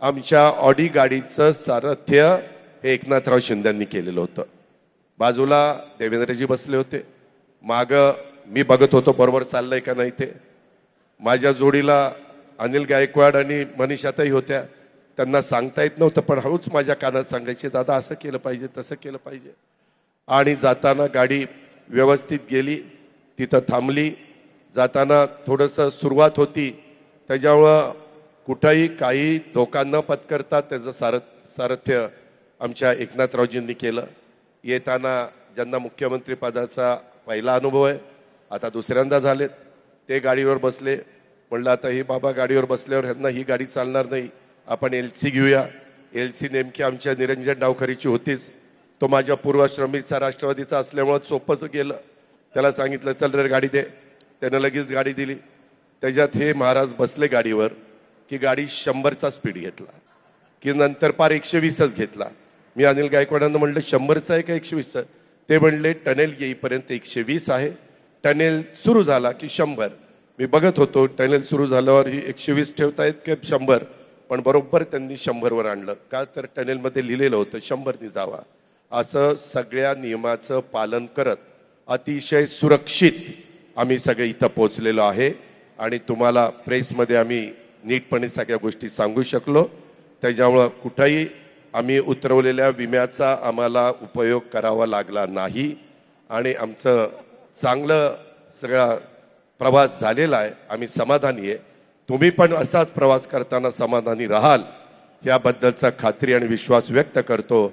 आमच्या ऑडी गाडीचं सारथ्य हे एकनाथराव शिंदेंनी केलेलं होतं. बाजूला देवेंद्रजी बसले होते, माग मी बघत होतो बरोबर चाललंय का नाही ते. माझ्या जोडीला अनिल गायकवाड आणि मनीषाताई होत्या. त्यांना सांगता येत नव्हतं, पण हळूच माझ्या कानात सांगायचे, दादा असं केलं पाहिजे, तसं केलं पाहिजे. आणि जाताना गाडी व्यवस्थित गेली, तिथं थांबली. जाताना थोडंसं सुरुवात होती, त्याच्यामुळं कुठंही काही धोका न पत्करता त्याचं सारथ्य आमच्या एकनाथरावजींनी केलं. येताना ज्यांना मुख्यमंत्री पदाचा पहिला अनुभव आहे, आता दुसऱ्यांदा झालेत, ते गाडीवर बसले. म्हणलं आता ही बाबा गाडीवर बसल्यावर ह्यांना ही गाडी चालणार नाही, आपण LC घेऊया. LC नेमकी आमच्या निरंजन डावखरीची होतीच. तो माझ्या पूर्वाश्रमीचा राष्ट्रवादीचा असल्यामुळं सोपंच गेलं. त्याला सांगितलं चल रे गाडी दे, त्यानं लगेच गाडी दिली. त्याच्यात हे महाराज बसले गाडीवर की गाडी 100चा स्पीड घेतला, की नंतर पार 120च घेतला. मी अनिल गायकवाडांना म्हणलं 100चा आहे का 120चा? ते म्हणले टनेल येईपर्यंत 120 आहे, टनेल सुरू झाला की 100. मी बघत होतो टनेल सुरू झाल्यावर ही 120 ठेवतायत की 100, पण बरोबर त्यांनी 100वर आणलं. का तर टनेलमध्ये लिहिलेलं होतं 100नी जावा. असं सगळ्या नियमाचं पालन करत अतिशय सुरक्षित आम्ही सगळे इथं पोहोचलेलो आहे. आणि तुम्हाला प्रेसमध्ये आम्ही नीटपणे सगळ्या गोष्टी सांगू शकलो. त्याच्यामुळं कुठंही आम्ही उतरवलेल्या विम्याचा आम्हाला उपयोग करावा लागला नाही. आणि आमचं चांगलं सगळा प्रवास झालेला आहे, आम्ही समाधानी आहे. तुम्ही पण असाच प्रवास करताना समाधानी राहाल याबद्दलचा खात्री आणि विश्वास व्यक्त करतो.